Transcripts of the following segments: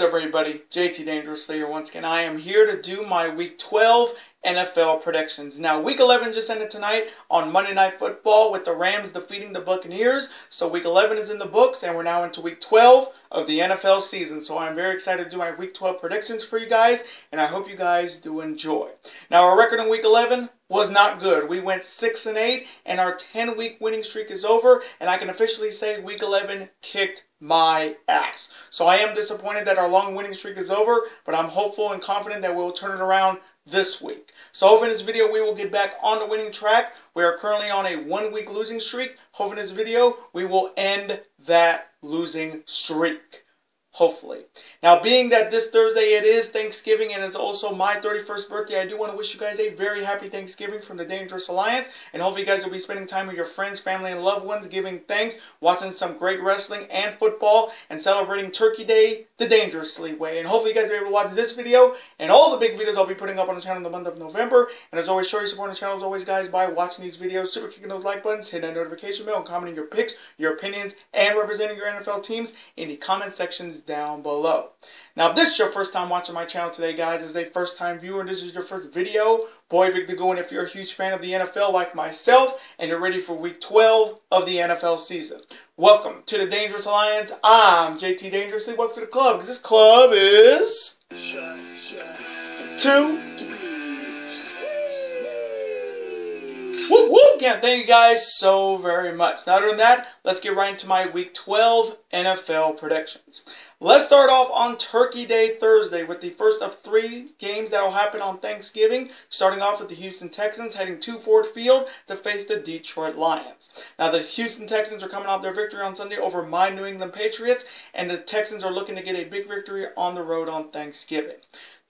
What is up, everybody? JT Dangerously here once again. I am here to do my Week 12 NFL predictions. Now, Week 11 just ended tonight on Monday Night Football with the Rams defeating the Buccaneers. So Week 11 is in the books, and we're now into Week 12 of the NFL season. So I'm very excited to do my Week 12 predictions for you guys, and I hope you guys do enjoy. Now, our record in Week 11 was not good. We went 6-8, and our 10-week winning streak is over, and I can officially say Week 11 kicked my ass. So I am disappointed that our long winning streak is over, but I'm hopeful and confident that we'll turn it around this week. So hopefully in this video we will get back on the winning track. We are currently on a 1-week losing streak. Hopefully in this video we will end that losing streak. Hopefully. Now, being that this Thursday it is Thanksgiving and it's also my 31st birthday, I do want to wish you guys a very happy Thanksgiving from the Dangerous Alliance. And hopefully you guys will be spending time with your friends, family, and loved ones, giving thanks, watching some great wrestling and football, and celebrating Turkey Day the Dangerously way. And hopefully you guys are able to watch this video and all the big videos I'll be putting up on the channel in the month of November. And as always, show your support on the channel as always, guys, by watching these videos, super kicking those like buttons, hitting that notification bell, and commenting your picks, your opinions, and representing your NFL teams in the comment sections down below. Now, if this is your first time watching my channel today, guys, as a first-time viewer, and this is your first video, boy, big to go. And if you're a huge fan of the NFL like myself, and you're ready for Week 12 of the NFL season, welcome to the Dangerous Alliance. I'm JT Dangerously. Welcome to the club, because this club is... Whoop, whoop. Again, thank you guys so very much. Now, other than that, let's get right into my Week 12 NFL predictions. Let's start off on Turkey Day Thursday with the first of 3 games that will happen on Thanksgiving, starting off with the Houston Texans heading to Ford Field to face the Detroit Lions. Now, the Houston Texans are coming off their victory on Sunday over my New England Patriots, and the Texans are looking to get a big victory on the road on Thanksgiving.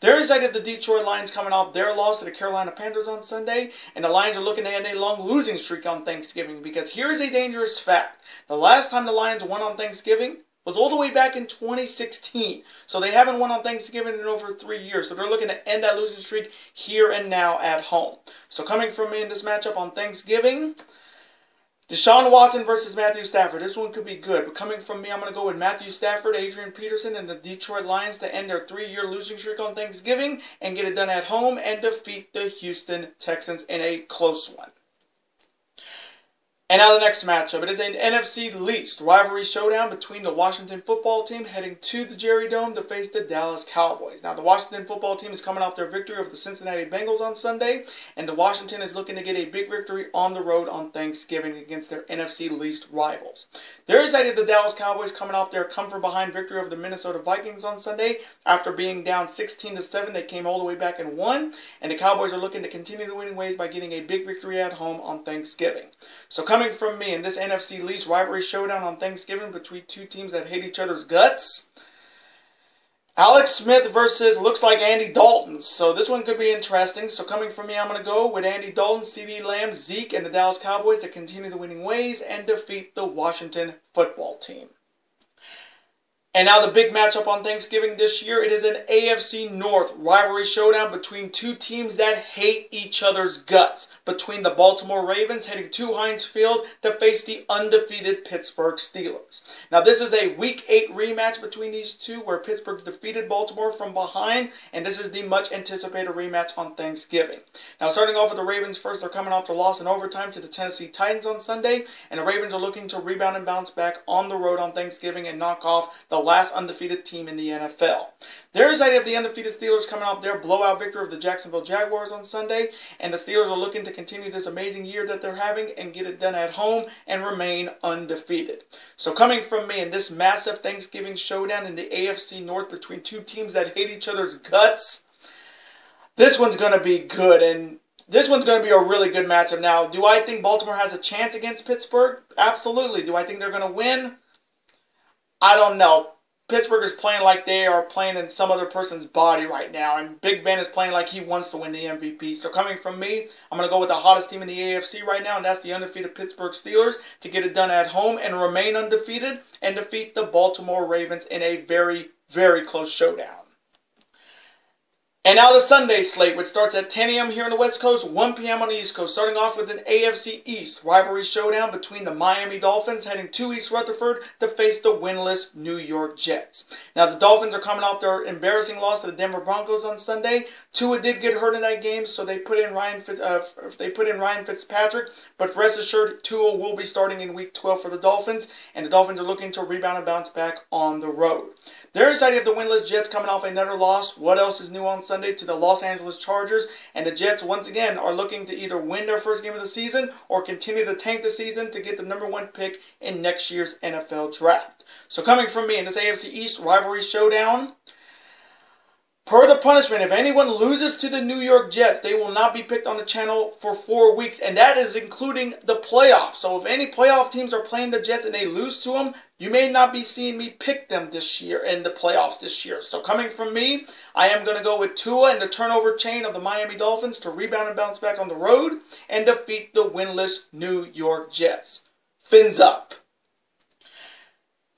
They're excited the Detroit Lions coming off their loss to the Carolina Panthers on Sunday, and the Lions are looking to end a long losing streak on Thanksgiving, because here's a dangerous fact. The last time the Lions won on Thanksgiving was all the way back in 2016. So they haven't won on Thanksgiving in over 3 years. So they're looking to end that losing streak here and now at home. So coming from me in this matchup on Thanksgiving, Deshaun Watson versus Matthew Stafford. This one could be good. But coming from me, I'm going to go with Matthew Stafford, Adrian Peterson, and the Detroit Lions to end their 3-year losing streak on Thanksgiving and get it done at home and defeat the Houston Texans in a close one. And now the next matchup. It is an NFC East rivalry showdown between the Washington football team heading to the Jerry Dome to face the Dallas Cowboys. Now, the Washington football team is coming off their victory over the Cincinnati Bengals on Sunday, and the Washington is looking to get a big victory on the road on Thanksgiving against their NFC East rivals. They're excited the Dallas Cowboys coming off their come-from-behind victory over the Minnesota Vikings on Sunday. After being down 16-7, they came all the way back and won, and the Cowboys are looking to continue the winning ways by getting a big victory at home on Thanksgiving. So coming from me in this NFC East rivalry showdown on Thanksgiving between 2 teams that hate each other's guts, Alex Smith versus looks like Andy Dalton. So this one could be interesting. So coming from me, I'm going to go with Andy Dalton, CeeDee Lamb, Zeke, and the Dallas Cowboys to continue the winning ways and defeat the Washington football team. And now the big matchup on Thanksgiving this year. It is an AFC North rivalry showdown between 2 teams that hate each other's guts. Between the Baltimore Ravens heading to Heinz Field to face the undefeated Pittsburgh Steelers. Now this is a Week 8 rematch between these two where Pittsburgh defeated Baltimore from behind. And this is the much anticipated rematch on Thanksgiving. Now starting off with the Ravens first, they're coming off the loss in overtime to the Tennessee Titans on Sunday. And the Ravens are looking to rebound and bounce back on the road on Thanksgiving and knock off the last undefeated team in the NFL. There's the idea of the undefeated Steelers coming off their blowout victory of the Jacksonville Jaguars on Sunday, and the Steelers are looking to continue this amazing year that they're having and get it done at home and remain undefeated. So coming from me in this massive Thanksgiving showdown in the AFC North between 2 teams that hate each other's guts, this one's going to be good, and this one's going to be a really good matchup. Now, do I think Baltimore has a chance against Pittsburgh? Absolutely. Do I think they're going to win? I don't know. Pittsburgh is playing like they are playing in some other person's body right now. And Big Ben is playing like he wants to win the MVP. So coming from me, I'm going to go with the hottest team in the AFC right now. And that's the undefeated Pittsburgh Steelers to get it done at home and remain undefeated and defeat the Baltimore Ravens in a very, very close showdown. And now the Sunday slate, which starts at 10 a.m. here on the West Coast, 1 p.m. on the East Coast. Starting off with an AFC East rivalry showdown between the Miami Dolphins heading to East Rutherford to face the winless New York Jets. Now the Dolphins are coming off their embarrassing loss to the Denver Broncos on Sunday. Tua did get hurt in that game, so they put in Ryan Fitzpatrick. But rest assured, Tua will be starting in Week 12 for the Dolphins, and the Dolphins are looking to rebound and bounce back on the road. Their side of the winless Jets coming off another loss. What else is new on Sunday? To the Los Angeles Chargers. And the Jets, once again, are looking to either win their first game of the season or continue to tank the season to get the #1 pick in next year's NFL Draft. So coming from me in this AFC East rivalry showdown, per the punishment, if anyone loses to the New York Jets, they will not be picked on the channel for 4 weeks, and that is including the playoffs. So if any playoff teams are playing the Jets and they lose to them, you may not be seeing me pick them this year in the playoffs this year. So coming from me, I am going to go with Tua and the turnover chain of the Miami Dolphins to rebound and bounce back on the road and defeat the winless New York Jets. Fins up.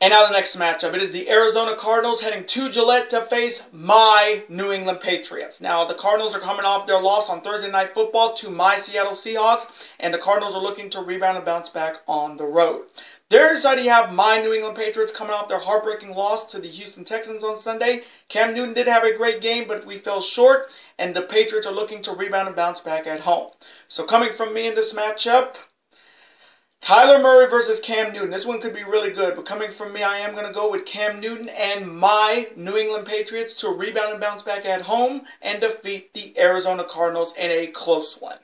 And now the next matchup. It is the Arizona Cardinals heading to Gillette to face my New England Patriots. Now, the Cardinals are coming off their loss on Thursday Night Football to my Seattle Seahawks, and the Cardinals are looking to rebound and bounce back on the road. Their side, you have my New England Patriots coming off their heartbreaking loss to the Houston Texans on Sunday. Cam Newton did have a great game, but we fell short, and the Patriots are looking to rebound and bounce back at home. So coming from me in this matchup, Kyler Murray versus Cam Newton. This one could be really good, but coming from me, I am going to go with Cam Newton and my New England Patriots to rebound and bounce back at home and defeat the Arizona Cardinals in a close one.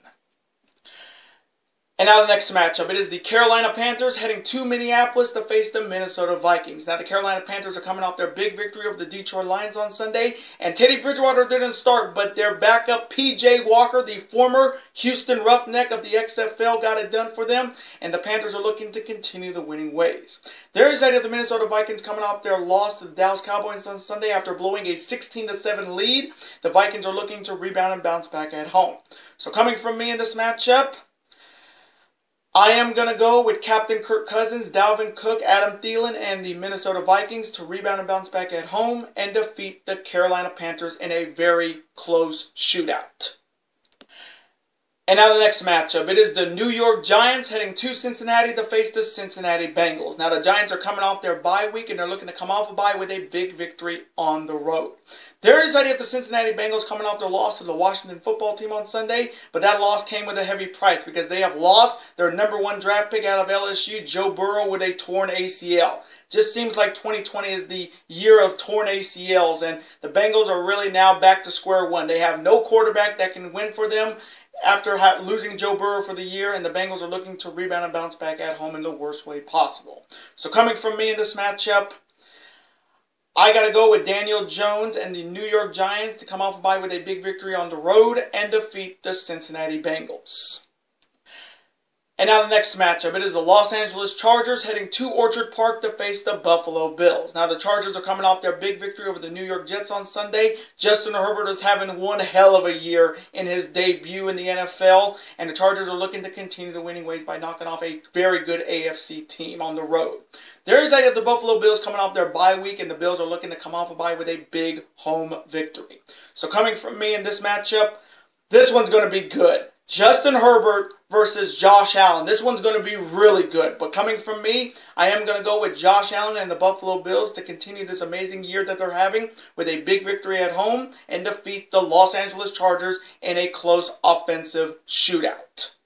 And now the next matchup. It is the Carolina Panthers heading to Minneapolis to face the Minnesota Vikings. Now the Carolina Panthers are coming off their big victory over the Detroit Lions on Sunday. And Teddy Bridgewater didn't start, but their backup P.J. Walker, the former Houston Roughneck of the XFL, got it done for them. And the Panthers are looking to continue the winning ways. There is side of the Minnesota Vikings coming off their loss to the Dallas Cowboys on Sunday after blowing a 16-7 lead. The Vikings are looking to rebound and bounce back at home. So coming from me in this matchup, I am going to go with Captain Kirk Cousins, Dalvin Cook, Adam Thielen, and the Minnesota Vikings to rebound and bounce back at home and defeat the Carolina Panthers in a very close shootout. And now the next matchup. It is the New York Giants heading to Cincinnati to face the Cincinnati Bengals. Now the Giants are coming off their bye week and they're looking to come off a bye with a big victory on the road. There is idea of the Cincinnati Bengals coming off their loss to the Washington football team on Sunday, but that loss came with a heavy price because they have lost their #1 draft pick out of LSU, Joe Burrow, with a torn ACL. Just seems like 2020 is the year of torn ACLs, and the Bengals are really now back to square one. They have no quarterback that can win for them after losing Joe Burrow for the year, and the Bengals are looking to rebound and bounce back at home in the worst way possible. So coming from me in this matchup, I got to go with Daniel Jones and the New York Giants to come off a bye with a big victory on the road and defeat the Cincinnati Bengals. And now the next matchup. It is the Los Angeles Chargers heading to Orchard Park to face the Buffalo Bills. Now the Chargers are coming off their big victory over the New York Jets on Sunday. Justin Herbert is having one hell of a year in his debut in the NFL. And the Chargers are looking to continue the winning ways by knocking off a very good AFC team on the road. There is the Buffalo Bills coming off their bye week, and the Bills are looking to come off a bye with a big home victory. So coming from me in this matchup, this one's going to be good. Justin Herbert versus Josh Allen. This one's going to be really good. But coming from me, I am going to go with Josh Allen and the Buffalo Bills to continue this amazing year that they're having with a big victory at home and defeat the Los Angeles Chargers in a close offensive shootout.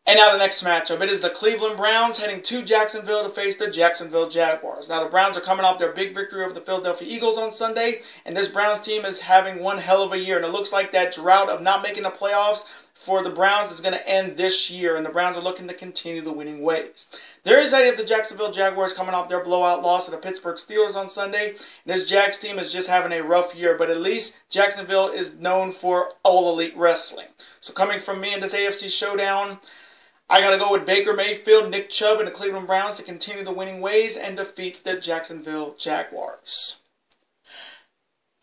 And now the next matchup. It is the Cleveland Browns heading to Jacksonville to face the Jacksonville Jaguars. Now the Browns are coming off their big victory over the Philadelphia Eagles on Sunday. And this Browns team is having one hell of a year. And it looks like that drought of not making the playoffs for the Browns is going to end this year. And the Browns are looking to continue the winning ways. There is idea of the Jacksonville Jaguars coming off their blowout loss to the Pittsburgh Steelers on Sunday. And this Jags team is just having a rough year. But at least Jacksonville is known for all elite wrestling. So coming from me in this AFC showdown, I got to go with Baker Mayfield, Nick Chubb, and the Cleveland Browns to continue the winning ways and defeat the Jacksonville Jaguars.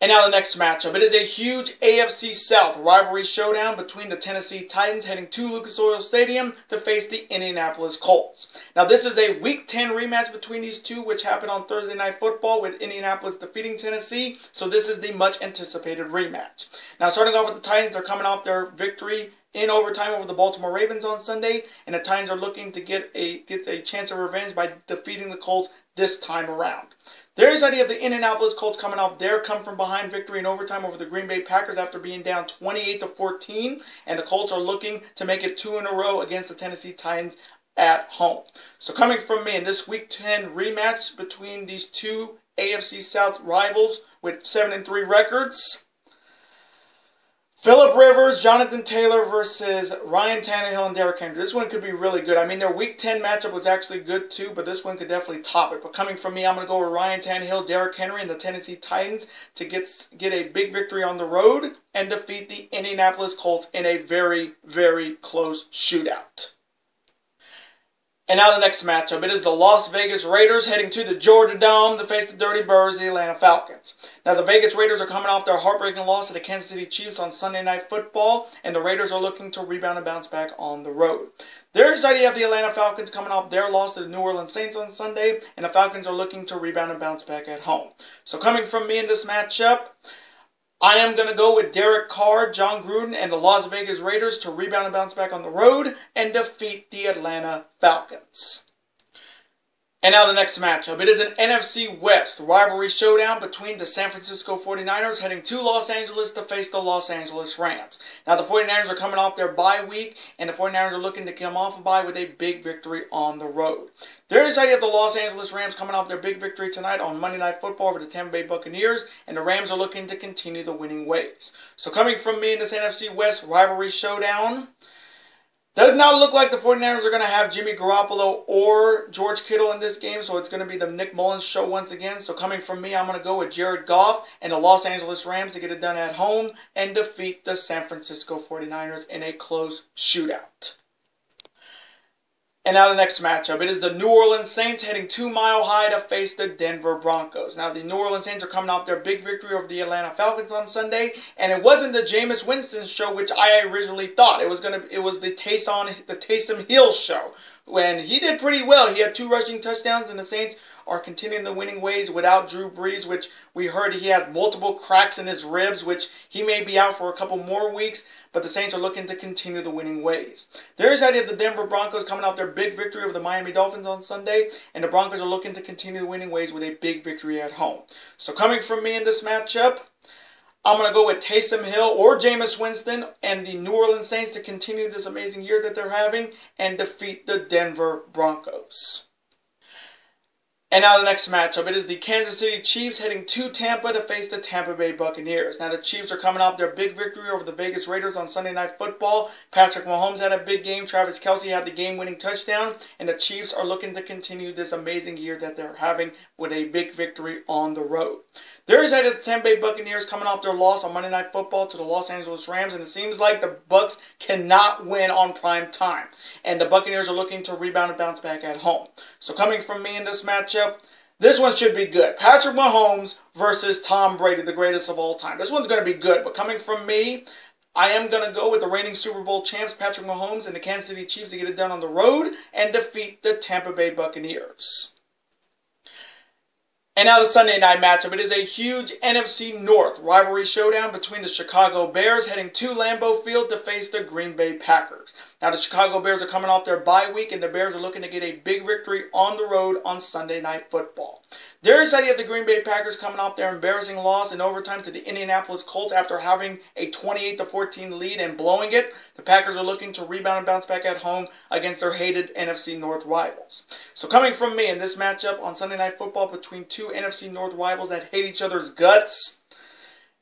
And now the next matchup. It is a huge AFC South rivalry showdown between the Tennessee Titans heading to Lucas Oil Stadium to face the Indianapolis Colts. Now this is a Week 10 rematch between these two, which happened on Thursday Night Football with Indianapolis defeating Tennessee. So this is the much anticipated rematch. Now starting off with the Titans, they're coming off their victory in overtime over the Baltimore Ravens on Sunday, and the Titans are looking to get a chance of revenge by defeating the Colts this time around. There is idea of the Indianapolis Colts coming off their come-from-behind victory in overtime over the Green Bay Packers after being down 28-14, and the Colts are looking to make it 2 in a row against the Tennessee Titans at home. So coming from me in this Week 10 rematch between these two AFC South rivals with 7-3 records, Phillip Rivers, Jonathan Taylor versus Ryan Tannehill and Derrick Henry. This one could be really good. I mean, their Week 10 matchup was actually good too, but this one could definitely top it. But coming from me, I'm going to go with Ryan Tannehill, Derrick Henry, and the Tennessee Titans to get a big victory on the road and defeat the Indianapolis Colts in a very, very close shootout. And now the next matchup. It is the Las Vegas Raiders heading to the Georgia Dome to face the Dirty Birds, the Atlanta Falcons. Now the Vegas Raiders are coming off their heartbreaking loss to the Kansas City Chiefs on Sunday Night Football, and the Raiders are looking to rebound and bounce back on the road. There's the idea of the Atlanta Falcons coming off their loss to the New Orleans Saints on Sunday, and the Falcons are looking to rebound and bounce back at home. So coming from me in this matchup, I am going to go with Derek Carr, John Gruden, and the Las Vegas Raiders to rebound and bounce back on the road and defeat the Atlanta Falcons. And now the next matchup. It is an NFC West rivalry showdown between the San Francisco 49ers heading to Los Angeles to face the Los Angeles Rams. Now the 49ers are coming off their bye week, and the 49ers are looking to come off a bye with a big victory on the road. There is idea of the Los Angeles Rams coming off their big victory tonight on Monday Night Football over the Tampa Bay Buccaneers, and the Rams are looking to continue the winning ways. So coming from me in this NFC West rivalry showdown, does not look like the 49ers are going to have Jimmy Garoppolo or George Kittle in this game, so it's going to be the Nick Mullins show once again. So coming from me, I'm going to go with Jared Goff and the Los Angeles Rams to get it done at home and defeat the San Francisco 49ers in a close shootout. And now the next matchup. It is the New Orleans Saints heading to Mile High to face the Denver Broncos. Now the New Orleans Saints are coming off their big victory over the Atlanta Falcons on Sunday, and it wasn't the Jameis Winston show, which I originally thought it was the Taysom Hill show. When he did pretty well, he had 2 rushing touchdowns, and the Saints are continuing the winning ways without Drew Brees, which we heard he had multiple cracks in his ribs, which he may be out for a couple more weeks, but the Saints are looking to continue the winning ways. There is idea of the Denver Broncos coming off their big victory over the Miami Dolphins on Sunday, and the Broncos are looking to continue the winning ways with a big victory at home. So coming from me in this matchup, I'm going to go with Taysom Hill or Jameis Winston and the New Orleans Saints to continue this amazing year that they're having and defeat the Denver Broncos. And now the next matchup. It is the Kansas City Chiefs heading to Tampa to face the Tampa Bay Buccaneers. Now the Chiefs are coming off their big victory over the Vegas Raiders on Sunday Night Football. Patrick Mahomes had a big game. Travis Kelce had the game-winning touchdown. And the Chiefs are looking to continue this amazing year that they're having with a big victory on the road. There is the Tampa Bay Buccaneers coming off their loss on Monday Night Football to the Los Angeles Rams, and it seems like the Bucs cannot win on prime time. And the Buccaneers are looking to rebound and bounce back at home. So coming from me in this matchup, this one should be good. Patrick Mahomes versus Tom Brady, the greatest of all time. This one's going to be good, but coming from me, I am going to go with the reigning Super Bowl champs, Patrick Mahomes, and the Kansas City Chiefs to get it done on the road and defeat the Tampa Bay Buccaneers. And now the Sunday night matchup. It is a huge NFC North rivalry showdown between the Chicago Bears heading to Lambeau Field to face the Green Bay Packers. Now the Chicago Bears are coming off their bye week, and the Bears are looking to get a big victory on the road on Sunday Night Football. There is the idea of the Green Bay Packers coming off their embarrassing loss in overtime to the Indianapolis Colts after having a 28-14 lead and blowing it. The Packers are looking to rebound and bounce back at home against their hated NFC North rivals. So coming from me in this matchup on Sunday Night Football between two NFC North rivals that hate each other's guts,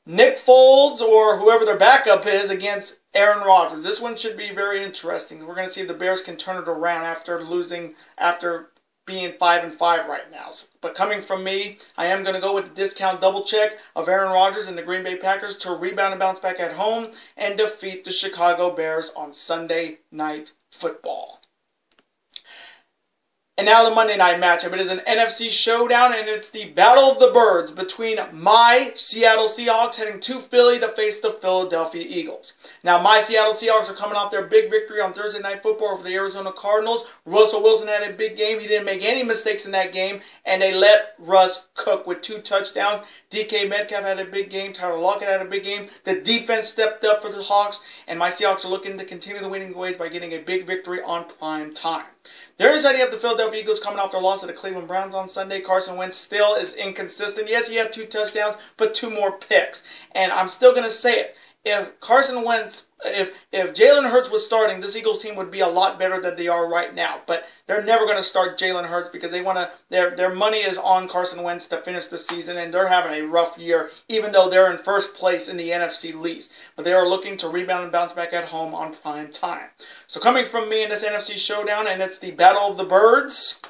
Nick Foles or whoever their backup is against Aaron Rodgers. This one should be very interesting. We're going to see if the Bears can turn it around after being 5-5 right now. But coming from me, I am going to go with the discount double check of Aaron Rodgers and the Green Bay Packers to rebound and bounce back at home and defeat the Chicago Bears on Sunday Night Football. And now the Monday night matchup. It is an NFC showdown, and it's the Battle of the Birds between my Seattle Seahawks heading to Philly to face the Philadelphia Eagles. Now, my Seattle Seahawks are coming off their big victory on Thursday Night Football over the Arizona Cardinals. Russell Wilson had a big game. He didn't make any mistakes in that game, and they let Russ cook with 2 touchdowns. DK Metcalf had a big game. Tyler Lockett had a big game. The defense stepped up for the Hawks, and my Seahawks are looking to continue the winning ways by getting a big victory on prime time. Thursday, you have the Philadelphia Eagles coming off their loss to the Cleveland Browns on Sunday. Carson Wentz still is inconsistent. Yes, he had 2 touchdowns, but 2 more picks. And I'm still going to say it. If Carson Wentz, if Jalen Hurts was starting, this Eagles team would be a lot better than they are right now. But they're never going to start Jalen Hurts because they want to. Their money is on Carson Wentz to finish the season, and they're having a rough year, even though they're in first place in the NFC least. But they are looking to rebound and bounce back at home on prime time. So coming from me in this NFC showdown, and it's the Battle of the Birds,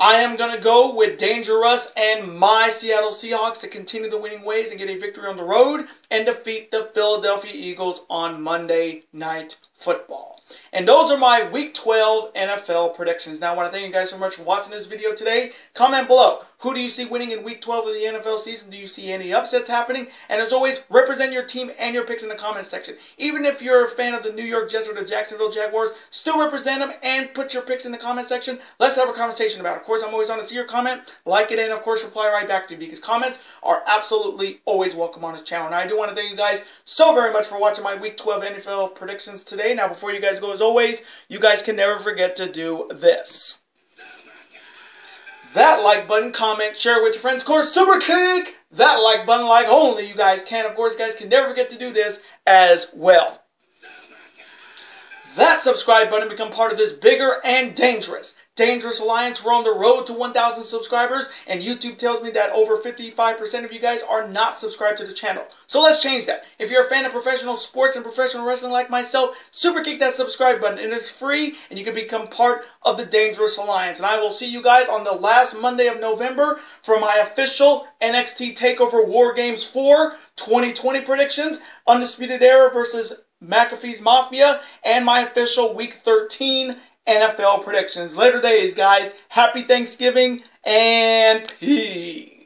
I am going to go with Dangerous and my Seattle Seahawks to continue the winning ways and get a victory on the road and defeat the Philadelphia Eagles on Monday Night Football. And those are my Week 12 NFL predictions. Now, I want to thank you guys so much for watching this video today. Comment below. Who do you see winning in Week 12 of the NFL season? Do you see any upsets happening? And as always, represent your team and your picks in the comment section. Even if you're a fan of the New York Jets or the Jacksonville Jaguars, still represent them and put your picks in the comment section. Let's have a conversation about it. Of course, I'm always on to see your comment, like it, and of course, reply right back to you because comments are absolutely always welcome on this channel. And I do want to thank you guys so very much for watching my Week 12 NFL predictions today. Now, before you guys go, as always, you guys can never forget to do this. That like button, comment, share with your friends. Of course, super kick that like button like only you guys can. Of course, you guys can never forget to do this as well. That subscribe button, become part of this bigger and dangerous alliance. We're on the road to 1,000 subscribers, and YouTube tells me that over 55% of you guys are not subscribed to the channel. So let's change that. If you're a fan of professional sports and professional wrestling like myself, super kick that subscribe button. It is free, and you can become part of the Dangerous Alliance. And I will see you guys on the last Monday of November for my official NXT TakeOver War Games 4 2020 predictions, Undisputed Era versus McAfee's Mafia, and my official Week 13 NFL predictions. Later days, guys. Happy Thanksgiving and peace.